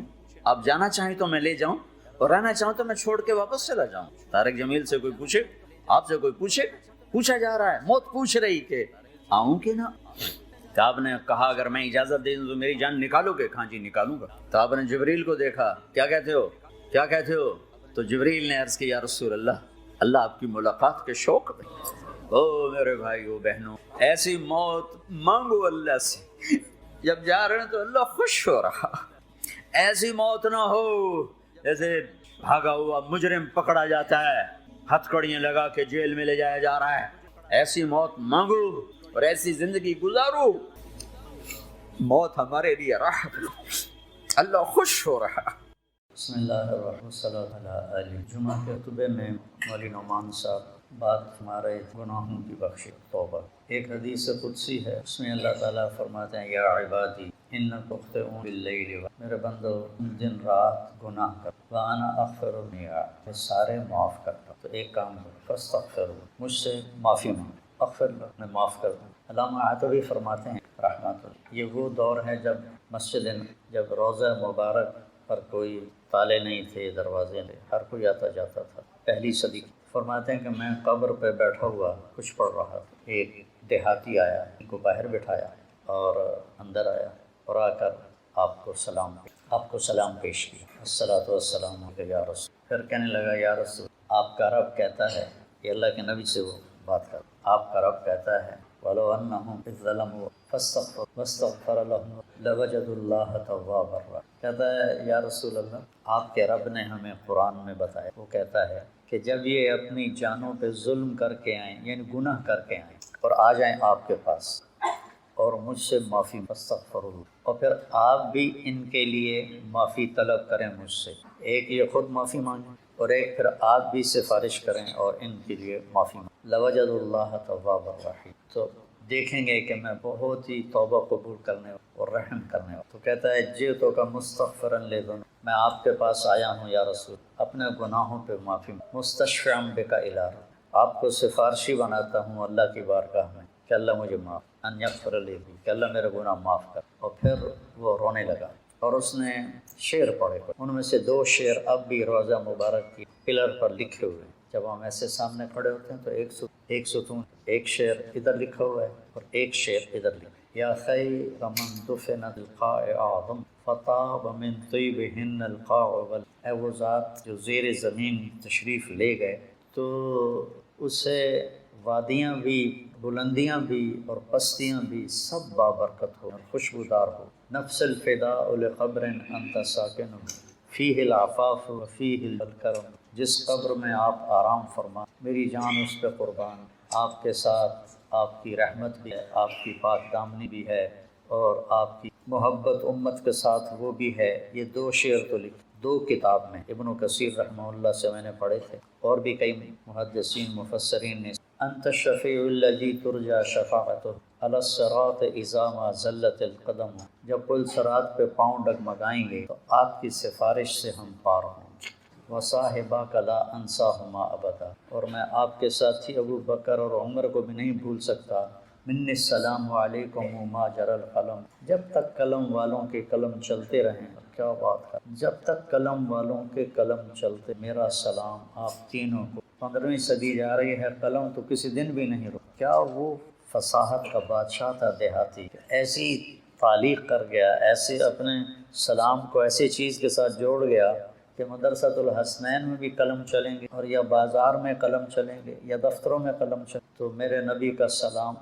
آپ جانا چاہیں تو میں لے جاؤں اور رہنا چاہوں تو میں چھوڑ کے واپس چلا جاؤں. طارق جمیل سے کوئی پوچھے, آپ سے کوئی پوچھے, پوچھا جا رہا ہے, موت پوچھ رہی کہ آؤں کہ نہ. تو آپ نے کہا اگر میں اجازت دے دوں تو میری جان نکالو گے؟ ہاں جی نکالوں گا. تو آپ نے جبریل کو دیکھا, کیا کہتے ہو, کیا کہتے ہو؟ تو جبریل نے عرض کی یا رسول اللہ, اللہ آپ کی ملاقات کے شوق میں. او میرے بھائیو بہنوں, ایسی موت مانگو اللہ سے, جب جا رہے ہیں تو اللہ خوش ہو رہا. ایسی موت نہ ہو جیسے بھاگا ہوا مجرم پکڑا جاتا ہے, ہتھکڑیاں لگا کے جیل میں لے جایا جا رہا ہے. ایسی موت مانگو اور ایسی زندگی گزارو, موت ہمارے لیے راحت, اللہ خوش ہو رہا.
بسم اللہ الرحمن الرحیم. جمعہ کے خطبے میں مولانا نعمان صاحب بات ہمارے گناہوں کی بخشش توبہ. ایک حدیث قدسی ہے, اس میں اللہ تعالیٰ فرماتے ہیں یا عبادی انکم تخطئون باللیل, میرے بندو دن رات گناہ کر, وانا اغفر الذنوب, میں سارے معاف کرتا ہوں. تو ایک کام کرو, فاستغفروا, مجھ سے معافی مانگو, اغفر لو, میں معاف کر دوں. علامہ عطوی فرماتے ہیں رحمۃ اللہ, یہ وہ دور ہے جب مسجد, جب روضہ مبارک پر کوئی تالے نہیں تھے, دروازے تھے, ہر کوئی آتا جاتا تھا, پہلی صدی کی. فرماتے ہیں کہ میں قبر پہ بیٹھا ہوا کچھ پڑھ رہا تھا, ایک دیہاتی آیا, ان کو باہر بٹھایا اور اندر آیا اور آ کر آپ کو سلام پیش کیا, الصلاۃ والسلام علیک یا رسول. پھر کہنے لگا یا رسول, آپ کا رب کہتا ہے, یہ اللہ کے نبی سے وہ بات کر, آپ کا رب کہتا ہے وَلَوْ أَنَّهُمْ إِذْ ظَلَمُوا فَاسْتَغْفَرُوا وَاسْتَغْفَرَ لَهُمْ لَوَجَدُوا اللَّهَ تَوَّابًا رَحِيمًا. کہتا ہے یا رسول اللہ, آپ کے رب نے ہمیں قرآن میں بتایا, وہ کہتا ہے کہ جب یہ اپنی جانوں پہ ظلم کر کے آئیں, یعنی گناہ کر کے آئیں اور آ جائیں آپ کے پاس اور مجھ سے معافی فاستغفروا, اور پھر آپ بھی ان کے لیے معافی طلب کریں مجھ سے, ایک یہ خود معافی مانگیں اور ایک پھر آپ بھی سفارش کریں اور ان کے لیے معافی مانگیں, لوجدوا اللہ توابا رحیم, تو دیکھیں گے کہ میں بہت ہی توبہ قبول کرنے اور رحم کرنے والا. تو کہتا ہے جئتو کا مستغفرا لذنوبی, میں آپ کے پاس آیا ہوں یا رسول, اپنے گناہوں پہ معافی, مستشفعا بک الی ربی, آپ کو سفارشی بناتا ہوں اللہ کی بارگاہ میں کہ اللہ مجھے معاف, ان یغفر لی, کہ اللہ میرے گناہ معاف کر. اور پھر وہ رونے لگا اور اس نے شعر پڑھے, ان میں سے 2 شعر اب بھی روضہ مبارک کی پلر پر لکھے ہوئے ہیں. جب ہم ایسے سامنے کھڑے ہوتے ہیں تو ایک ستون, ایک شعر ادھر لکھا ہوا ہے اور ایک شعر ادھر لکھا, یا خیر من دفن القاع اعظم فطاب من طیبہن القاع بل, اے وہ ذات جو زیر زمین تشریف لے گئے تو اسے وادیاں بھی, بلندیاں بھی اور پستیاں بھی سب بابرکت ہو اور خوشبودار ہو. نفس الفداء لقبر انت ساکن فیہ العفاف وفیہ الکرم, جس قبر میں آپ آرام فرما, میری جان اس پہ قربان, آپ کے ساتھ آپ کی رحمت بھی ہے, آپ کی پاک دامنی بھی ہے اور آپ کی محبت امت کے ساتھ وہ بھی ہے. یہ 2 شعر تو لکھ 2 کتاب میں, ابن کثیر رحمہ اللہ سے میں نے پڑھے تھے, اور بھی کئی محدثین مفسرین نے. انت الشفیع الذی ترجى شفاعته علی الصراط اذا ما زلت القدم, جب پل صراط پہ پاؤں ڈگمگائیں گے تو آپ کی سفارش سے ہم پار ہوں. وصاحباک لا انساہما ابدا, اور میں آپ کے ساتھی ابو بکر اور عمر کو بھی نہیں بھول سکتا. من السلام علیکم ما جرى القلم, جب تک قلم والوں کے قلم چلتے رہیں, کیا بات ہے, جب تک قلم والوں کے قلم چلتے, میرا سلام آپ تینوں کو. 15ویں صدی جا رہی ہے, قلم تو کسی دن بھی نہیں رک. کیا وہ فصاحت کا بادشاہ تھا دیہاتی, ایسی تعلیق کر گیا, ایسے اپنے سلام کو ایسی چیز کے ساتھ جوڑ گیا کہ مدرسۃ الحسنین میں بھی قلم چلیں گے اور یا بازار میں قلم چلیں گے یا دفتروں میں قلم چلیں, تو میرے نبی کا سلام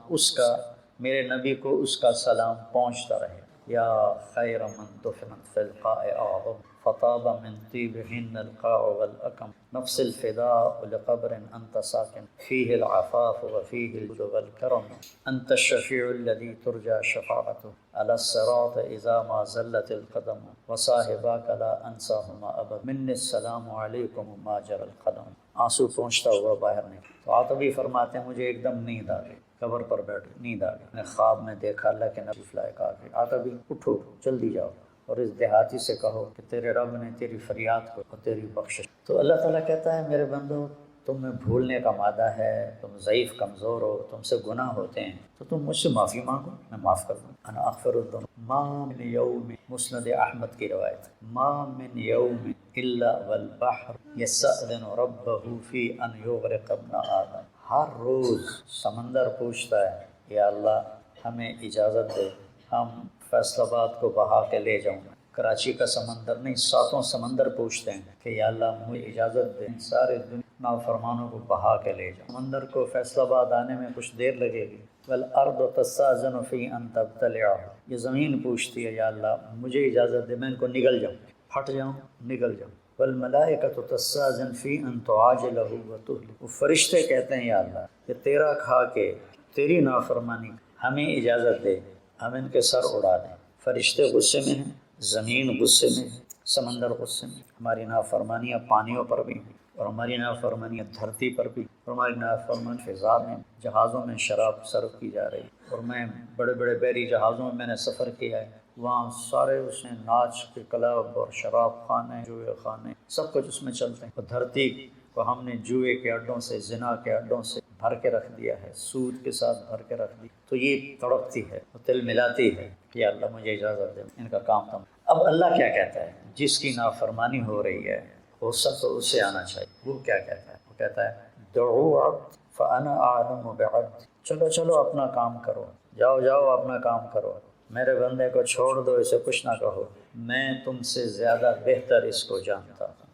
میرے نبی کو اس کا سلام پہنچتا رہے. یا خیر من دفن فی القاع اعظم فطاب من طیبہن القاع والاکم, نفس الفداء لقبر انت ساکن فیہ العفاف وفیہ الجود والکرم, انت الشفیع الذی ترجى شفاعته علی الصراط اذا ما زلت القدم وصاحباک لا انساہما ابدا, من السلام علیکم ما جرى القلم. آنسو پہنچتا ہوا باہر نہیں. تو عاطبی فرماتے ہیں مجھے ایک دم نیند آ گئی, قبر پر بیٹھے نیند آ گئی, میں خواب میں دیکھا اللہ کے نبی فلائق آ گئے. عاطبی اٹھو جلدی جاؤ اور اس دیہاتی سے کہو کہ تیرے رب نے تیری فریاد کو اور تیری بخشش. تو اللہ تعالیٰ کہتا ہے میرے بندو, تم میں بھولنے کا مادہ ہے, تم ضعیف کمزور ہو, تم سے گناہ ہوتے ہیں, تو تم مجھ سے معافی مانگو, میں معاف کر دوں. انا اغفر الذنوب ما من یوم, مسند احمد کی روایت, ما من یوم الا والبحر یستأذن ربہ فی ان یغرق ابن آدم۔ ہر روز سمندر پوچھتا ہے یا اللہ ہمیں اجازت دے، ہم فیصل آباد کو بہا کے لے جاؤں۔ کراچی کا سمندر نہیں، 7 سمندر پوچھتے ہیں کہ یا اللہ مجھے اجازت دے سارے دنیا نافرمانوں کو بہا کے لے جاؤں۔ سمندر کو فیصل آباد آنے میں کچھ دیر لگے گی۔ والارض تستأذن فی ان تبتلعہ، یہ زمین پوچھتی ہے یا اللہ مجھے اجازت دے میں ان کو نگل جاؤں، پھٹ جاؤں، نگل جاؤں۔ والملائکۃ تستأذن فی ان تعاجلہ وتہلک، وہ فرشتے کہتے ہیں یا اللہ کہ تیرا کھا کے تیری نافرمانی ہمیں اجازت دے، ہم ان کے سر اڑا دیں۔ فرشتے غصے میں ہیں، زمین غصے میں ہے، سمندر غصے میں، ہماری نافرمانیاں پانیوں پر بھی ہیں اور ہماری نافرمانیاں دھرتی پر بھی، اور ہماری نافرمانی فضا میں، جہازوں میں شراب سرو کی جا رہی ہے۔ اور میں بڑے بڑے بحری جہازوں میں نے سفر کیا ہے، وہاں سارے اس میں ناچ کے کلب اور شراب خانے، جوئے خانے، سب کچھ اس میں چلتے ہیں۔ اور دھرتی کو ہم نے جوئے کے اڈوں سے، زنا کے اڈوں سے بھر کے رکھ دیا ہے، سود کے ساتھ بھر کے رکھ دی، تو یہ تڑپتی ہے، دل ملاتی ہے کہ اللہ مجھے اجازت دے ان کا کام تھا۔ اب اللہ کیا کہتا ہے؟ جس کی نافرمانی ہو رہی ہے غصہ تو اسے آنا چاہیے۔ وہ کیا کہتا ہے؟ وہ کہتا ہے دعوا عبد فانا اعلم بعبد، چلو چلو اپنا کام کرو، جاؤ جاؤ اپنا کام کرو، میرے بندے کو چھوڑ دو، اسے کچھ نہ کہو، میں تم سے زیادہ بہتر اس کو جانتا ہوں۔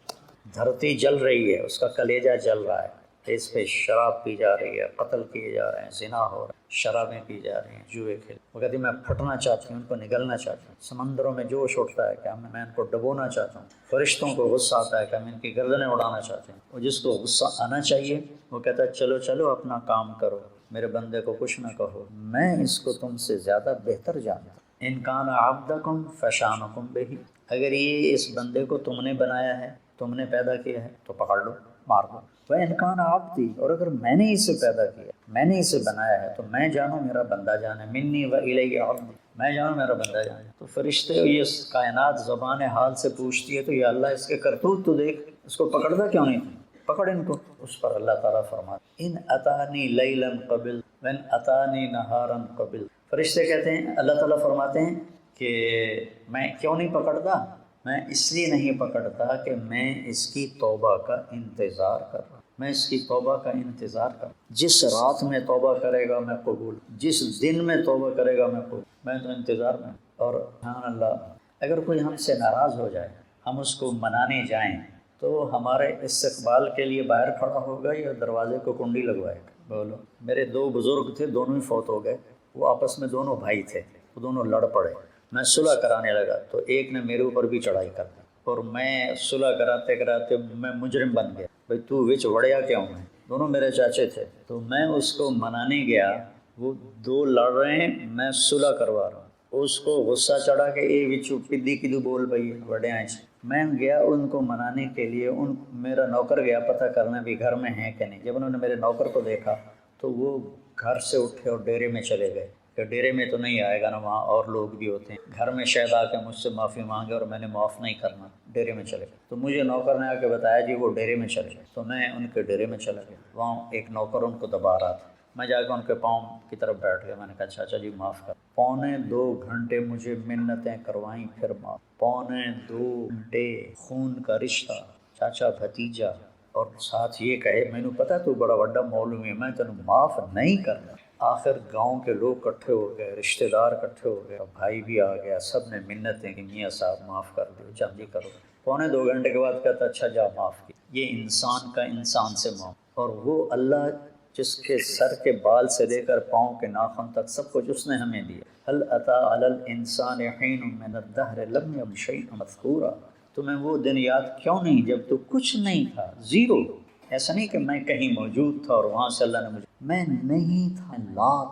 دھرتی جل رہی ہے، اس کا کلیجہ جل رہا ہے، اس پہ شراب پی جا رہی ہے، قتل کیے جا رہے ہیں، زنا ہو رہا ہے، شرابیں پی جا رہی ہیں، جوئے کھیل۔ وہ کہتی میں پھٹنا چاہتی ہوں، ان کو نگلنا چاہتی ہوں۔ سمندروں میں جوش اٹھتا ہے کہ میں ان کو ڈبونا چاہتا ہوں۔ فرشتوں کو غصہ آتا ہے کہ میں ان کی گردنیں اڑانا چاہتے ہیں۔ اور جس کو غصہ آنا چاہیے وہ کہتا ہے چلو چلو اپنا کام کرو، میرے بندے کو کچھ نہ کہو، میں اس کو تم سے زیادہ بہتر جانتا ہوں۔ ان کان عبدکم فشانکم بہ، اگر یہ اس بندے کو تم نے بنایا ہے، تم نے پیدا کیا ہے تو پکڑ لو، مار دو۔ وَإِنْ كَانَ عَبْدِي، اور اگر میں نے اسے پیدا کیا، میں نے اسے بنایا ہے، تو میں جانوں میرا بندہ جانے، مِنِّي وَإِلَيَّ عَبْدِي، میں جانوں میرا بندہ جانے۔ تو فرشتے یہ کائنات زبان حال سے پوچھتی ہے تو یا اللہ اس کے کرتوت تو دیکھ، اس کو پکڑتا کیوں نہیں؟ پکڑ ان کو۔ اس پر اللہ تعالیٰ فرماتے ان اتانی لیلا قبل وَإِنْ اتانی نہارا قبل، فرشتے کہتے ہیں، اللہ تعالیٰ فرماتے ہیں کہ میں کیوں نہیں پکڑتا؟ میں اس لیے نہیں پکڑتا کہ میں اس کی توبہ کا انتظار کر رہا ہوں، میں اس کی توبہ کا انتظار کر رہا ہوں۔ جس رات میں توبہ کرے گا میں قبول، جس دن میں توبہ کرے گا میں قبول، میں تو انتظار میں۔ اور سبحان اللہ، اگر کوئی ہم سے ناراض ہو جائے، ہم اس کو منانے جائیں تو ہمارے استقبال کے لیے باہر کھڑا ہوگا یا دروازے کو کنڈی لگوائے گا؟ بولو۔ میرے 2 بزرگ تھے، دونوں ہی فوت ہو گئے، وہ آپس میں دونوں بھائی تھے، وہ دونوں لڑ پڑے، میں صلح کرانے لگا تو ایک نے میرے اوپر بھی چڑھائی کر دی، اور میں صلح کراتے کراتے میں مجرم بن گیا، بھئی تو وچ وڑیا کیوں ہے؟ دونوں میرے چاچے تھے، تو میں اس کو منانے گیا، وہ 2 لڑ رہے ہیں، میں صلح کروا رہا ہوں، اس کو غصہ چڑھا کہ اے وچو پدی کدو بول پئی وڑیا ہیں۔ میں گیا ان کو منانے کے لیے، میرا نوکر گیا پتہ کرنا بھی گھر میں ہیں کہ نہیں۔ جب انہوں نے میرے نوکر کو دیکھا تو وہ گھر سے اٹھے اور ڈیرے میں چلے گئے کہ ڈیرے میں تو نہیں آئے گا نا، وہاں اور لوگ بھی ہوتے ہیں، گھر میں شاید آ کے مجھ سے معافی مانگے اور میں نے معاف نہیں کرنا، ڈیرے میں چلے گئے۔ تو مجھے نوکر نے آ کے بتایا جی وہ ڈیرے میں چلے گئے، تو میں ان کے ڈیرے میں چلا گیا، وہاں ایک نوکر ان کو دبا رہا تھا، میں جا کے ان کے پاؤں کی طرف بیٹھ گیا، میں نے کہا چاچا جی معاف کر۔ 2.25 گھنٹے مجھے منتیں کروائیں، پھر معاف۔ 2.25 گھنٹے خون کا رشتہ، چاچا بھتیجا، اور ساتھ یہ کہے مینوں پتہ تو بڑا وڈا مولوی ہے، میں تینوں معاف نہیں کرنا۔ آخر گاؤں کے لوگ اکٹھے ہو گئے، رشتہ دار اکٹھے ہو گئے، بھائی بھی آ گیا، سب نے منتیں کہ میاں صاحب معاف کر دو، جلدی کرو۔ 2.25 گھنٹے کے بعد کہتا اچھا جا معاف کی۔ یہ انسان کا انسان سے معاف، اور وہ اللہ جس کے سر کے بال سے لے کر پاؤں کے ناخن تک سب کچھ اس نے ہمیں دیا۔ هل اتى على الانسان حين من الدهر لم يكن شيئا مذكورا، تمہیں وہ دن یاد کیوں نہیں جب تو کچھ نہیں تھا، زیرو۔ ایسا نہیں کہ میں کہیں موجود تھا اور وہاں سے اللہ نے مجھے، میں نہیں تھا، اللہ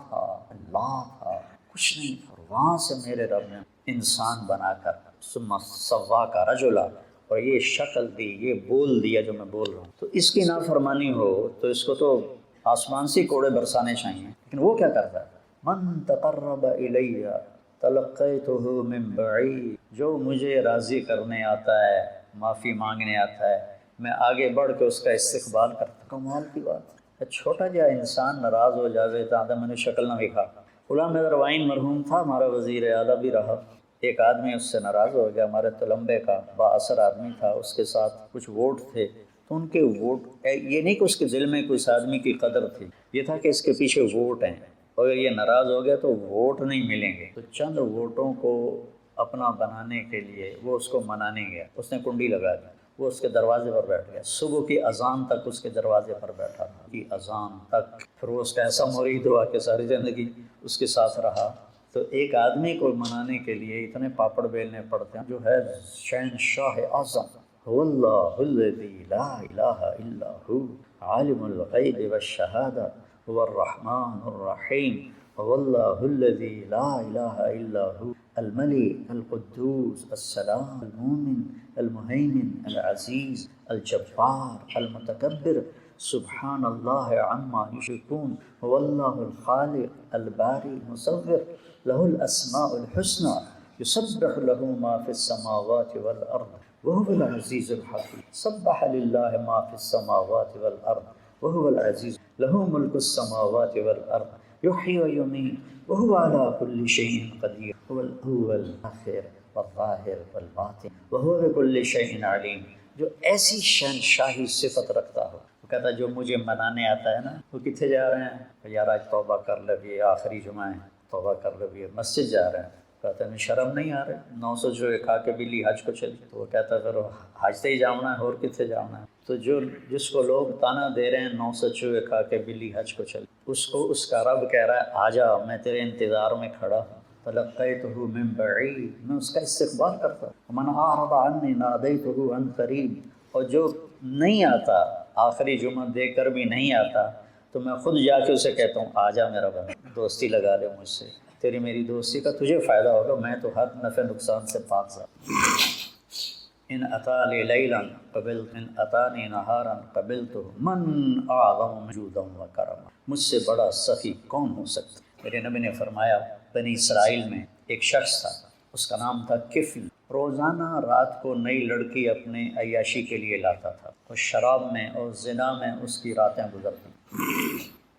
تھا، کچھ نہیں تھا، اور وہاں سے میرے رب نے انسان بنا کر ثم سواک رجلا، اور یہ شکل دی، یہ بول دیا جو میں بول رہا ہوں۔ تو اس کی نافرمانی ہو تو اس کو تو آسمان سے کوڑے برسانے چاہیے، لیکن وہ کیا کرتا ہے؟ من تقرب الی تلقیتہ من بعید، جو مجھے راضی کرنے آتا ہے، معافی مانگنے آتا ہے، میں آگے بڑھ کے اس کا استقبال کرتا ہوں۔ کمال کی بات ہے، چھوٹا جا انسان ناراض ہو جاوے تو آدھا میں نے شکل نہ دکھا۔ غلام حیدر وائن مرحوم تھا، ہمارا وزیر اعلیٰ بھی رہا، ایک آدمی اس سے ناراض ہو گیا، ہمارے تلمبے کا با اثر آدمی تھا، اس کے ساتھ کچھ ووٹ تھے، تو ان کے ووٹ، یہ نہیں کہ اس کے دل میں کوئی اس آدمی کی قدر تھی، یہ تھا کہ اس کے پیچھے ووٹ ہیں، اگر یہ ناراض ہو گیا تو ووٹ نہیں ملیں گے، تو چند ووٹوں کو اپنا بنانے کے لیے وہ اس کو منانے گیا، اس نے کنڈی لگا دی، وہ اس کے دروازے پر بیٹھ گیا، صبح کی اذان تک اس کے دروازے پر بیٹھا تھا، کی اذان تک، پھر وہ اس کا ایسا مرید ہوا کہ ساری زندگی اس کے ساتھ رہا۔ تو ایک آدمی کو منانے کے لیے اتنے پاپڑ بیلنے پڑتے ہیں، جو ہے شہنشاہ اعظم، هو اللہ الذی لا الہ الا هو عالم الغیب والشہادہ هو الرحمن الرحیم، هو اللہ الذی لا الہ الا هو الملک القدوس السلام المؤمن المہیمن العزیز الجبار المتکبر سبحان اللہ عما یشرکون، هو اللہ الخالق الباری المصور، له الاسماء الحسنى يسبح له ما في السماوات والارض وهو العزيز الحكيم، سبح لله ما في السماوات والارض وهو العزيز، له ملك السماوات والارض يحيي ويميت وهو على كل شيء قدير، هو الاول والآخر والظاهر والباطن وهو بكل شيء عليم۔ جو ایسی شہنشاہی صفت رکھتا ہو، وہ کہتا ہے جو مجھے منانے آتا ہے نا، وہ کتنے جا رہے ہیں؟ یار آج توبہ کر لو، یہ آخری جمعہ ہے، توبہ کر لو، یہ مسجد جا رہے ہیں، کہتا ہے شرم نہیں آ رہے، 900 جو کھا کے بلی حج کو چلی، تو وہ کہتا ہے پھر حج سے ہی جانا ہے اور کتنے جانا ہے؟ تو جس کو لوگ تانا دے رہے ہیں 900 چوہے کھا کے بلی حج کو چلی، اس کو اس کا رب کہہ رہا ہے آجا، میں تیرے انتظار میں کھڑا ہوں، فلقیتہ من بعید، میں اس کا استقبال کرتا ہوں، من اعرض عنی نادیتہ عن قریب، اور جو نہیں آتا، آخری جمعہ دے کر بھی نہیں آتا، تو میں خود جا کے اسے کہتا ہوں آجا میرا بندہ، دوستی لگا لے مجھ سے، تیری میری دوستی کا تجھے فائدہ ہوگا، میں تو ہر نفع نقصان سے پاک ذات۔ ان اتانی لیلا قبلت، ان اتانی نہارا قبلت، من اعظم جودا و کرما، مجھ سے بڑا سخی کون ہو سکتا؟ میرے نبی نے فرمایا بنی اسرائیل میں ایک شخص تھا، اس کا نام تھا کفل، روزانہ رات کو نئی لڑکی اپنے عیاشی کے لیے لاتا تھا، اور شراب میں اور زنا میں اس کی راتیں گزرتی۔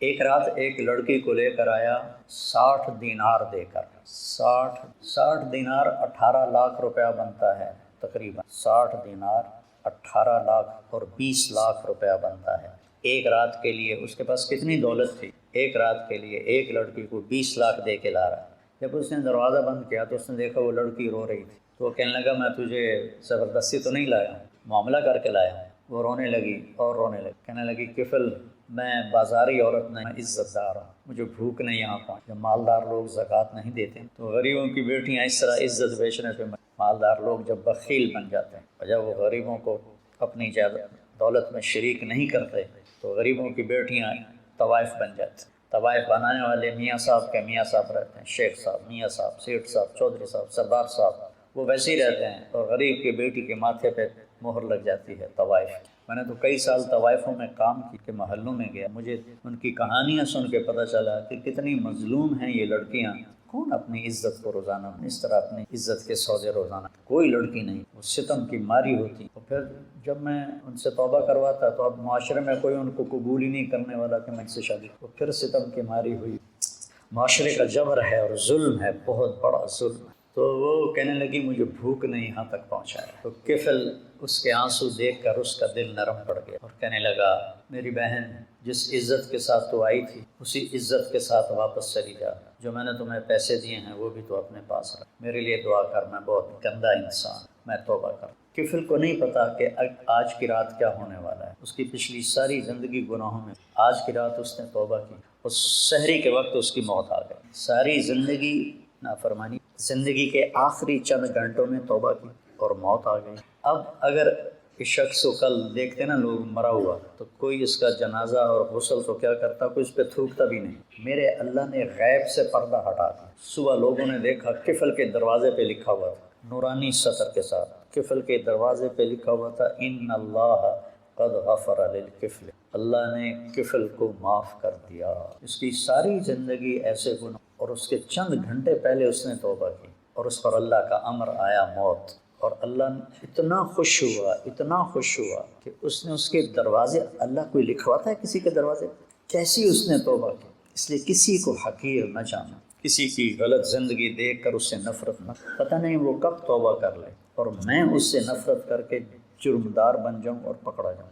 ایک رات ایک لڑکی کو لے کر آیا 60 دینار دے کر، 60 دینار 18 لاکھ روپیہ بنتا ہے تقریباً، 60 دینار 18 لاکھ اور 20 لاکھ روپیہ بنتا ہے ایک رات کے لیے۔ اس کے پاس کتنی دولت تھی، ایک رات کے لیے ایک لڑکی کو 20 لاکھ دے کے لا رہا ہے۔ جب اس نے دروازہ بند کیا تو اس نے دیکھا وہ لڑکی رو رہی تھی، تو وہ کہنے لگا میں تجھے زبردستی تو نہیں لایا ہوں، معاملہ کر کے لایا ہوں۔ وہ رونے لگی اور رونے لگی، کہنے لگی کفل میں بازاری عورت نہیں، میں عزت دار ہوں، مجھے بھوک نہیں یہاں پہنچ۔ جب مالدار لوگ زکوٰۃ نہیں دیتے تو غریبوں کی بیٹیاں اس طرح عزت بیچنے پہ، مالدار لوگ جب بخیل بن جاتے ہیں اور جب وہ غریبوں کو اپنی دولت میں شریک نہیں کرتے تو غریبوں کی بیٹیاں طوائف بن جاتی ہیں۔ طوائف بنانے والے میاں صاحب کے میاں صاحب رہتے ہیں، شیخ صاحب، میاں صاحب، سیٹھ صاحب، چودھری صاحب، سردار صاحب، وہ ویسے ہی رہتے ہیں، اور غریب کی بیٹی کے ماتھے پہ مہر لگ جاتی ہے طوائف۔ میں نے تو کئی سال طوائفوں میں کام کی کہ محلوں میں گیا، مجھے ان کی کہانیاں سن کے پتہ چلا کہ کتنی مظلوم ہیں یہ لڑکیاں۔ کون اپنی عزت کو روزانہ اس طرح اپنی عزت کے سودے روزانہ؟ کوئی لڑکی نہیں، وہ ستم کی ماری ہوتی۔ اور پھر جب میں ان سے توبہ کرواتا تو اب معاشرے میں کوئی ان کو قبول ہی نہیں کرنے والا کہ میں ان سے شادی، تو پھر ستم کی ماری ہوئی۔ معاشرے کا جبر ہے اور ظلم ہے، بہت بڑا ظلم ہے۔ تو وہ کہنے لگی مجھے بھوک نے یہاں تک پہنچایا، تو کفل اس کے آنسو دیکھ کر اس کا دل نرم پڑ گیا اور کہنے لگا میری بہن، جس عزت کے ساتھ تو آئی تھی اسی عزت کے ساتھ واپس چلی جا، جو میں نے تمہیں پیسے دیے ہیں وہ بھی تو اپنے پاس رکھ، میرے لیے دعا کر، میں بہت گندا انسان، میں توبہ کر۔ کفل کو نہیں پتا کہ آج کی رات کیا ہونے والا ہے، اس کی پچھلی ساری زندگی گناہوں میں، آج کی رات اس نے توبہ کی اور سحری کے وقت اس کی موت آ گئی۔ ساری زندگی نافرمانی، زندگی کے آخری چند گھنٹوں میں توبہ کی اور موت آ گئی۔ اب اگر اس شخص کو کل دیکھتے نا لوگ مرا ہوا تو کوئی اس کا جنازہ اور غسل تو کیا کرتا، کوئی اس پہ تھوکتا بھی نہیں۔ میرے اللہ نے غیب سے پردہ ہٹا دیا۔ صبح لوگوں نے دیکھا کفل کے دروازے پہ لکھا ہوا تھا نورانی سطر کے ساتھ، کفل کے دروازے پہ لکھا ہوا تھا ان اللہ قد غفر للکفل، اللہ نے کفل کو معاف کر دیا۔ اس کی ساری زندگی ایسے گناہ، اور اس کے چند گھنٹے پہلے اس نے توبہ کی اور اس پر اللہ کا امر آیا موت، اور اللہ اتنا خوش ہوا کہ اس نے اس کے دروازے، اللہ کوئی لکھواتا ہے کسی کے دروازے، کیسی اس نے توبہ کی۔ اس لیے کسی کو حقیر نہ جانا، کسی کی غلط زندگی دیکھ کر اس سے نفرت نہ، پتہ نہیں وہ کب توبہ کر لے اور میں اس سے نفرت کر کے جرمدار بن جاؤں اور پکڑا جاؤں۔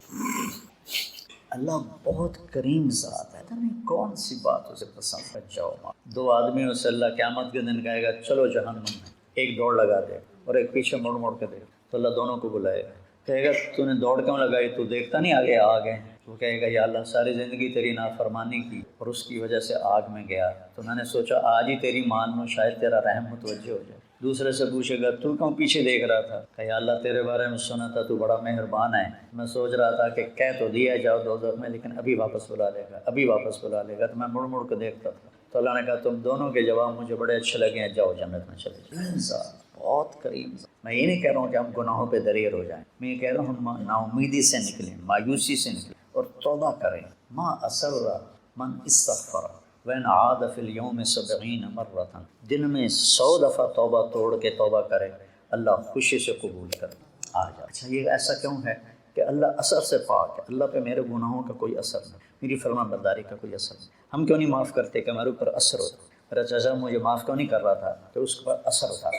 اللہ بہت کریم ذات ہے، پتہ نہیں کون سی بات اسے پسند ہے۔ جاؤ دو آدمیوں سے اللہ قیامت کے دن کہے گا چلو جہنم میں، ایک دوڑ لگا دے اور ایک پیچھے مڑ مڑ کے دے، تو اللہ دونوں کو بلائے گا، کہے گا تو نے دوڑ کیوں لگائی، تو دیکھتا نہیں آگے آگ ہے؟ وہ کہے گا یا اللہ ساری زندگی تیری نافرمانی کی اور اس کی وجہ سے آگ میں گیا، تو میں نے سوچا آج ہی تیری مان لوں، شاید تیرا رحم متوجہ ہو جائے۔ دوسرے سے پوچھے گا تو کیوں پیچھے دیکھ رہا تھا، کہ یا اللہ تیرے بارے میں سنا تھا تو بڑا مہربان ہے، میں سوچ رہا تھا کہ کہہ تو دیا جاؤ دوزخ میں لیکن ابھی واپس بلا لے گا، ابھی واپس بلا لے گا، تو میں مڑ مڑ کے دیکھتا تھا۔ تو اللہ نے کہا تم دونوں کے جواب مجھے بڑے اچھے لگے ہیں، جاؤ جنت میں چلے جاؤ۔ بہت کریم۔ میں یہ نہیں کہہ رہا ہوں کہ ہم گناہوں پہ دریئر ہو جائیں، میں یہ کہہ رہا ہوں ہم نا امیدی سے نکلیں، مایوسی سے نکلیں اور توبہ کریں۔ ما اسر من استغفر وین عاد فی اليوم 70 مرۃ، دن میں 100 دفعہ توبہ توڑ کے توبہ کرے، اللہ خوشی سے قبول کرے۔ آ جا اچھا یہ ایسا کیوں ہے کہ اللہ اثر سے پاک ہے، اللہ پہ میرے گناہوں کا کوئی اثر نہیں، میری فرما برداری کا کوئی اثر نہیں۔ ہم کیوں نہیں معاف کرتے کہ ہمارے اوپر اثر ہوتا؟ میرا چچا مجھے معاف کیوں نہیں کر رہا تھا کہ اس پر اثر تھا،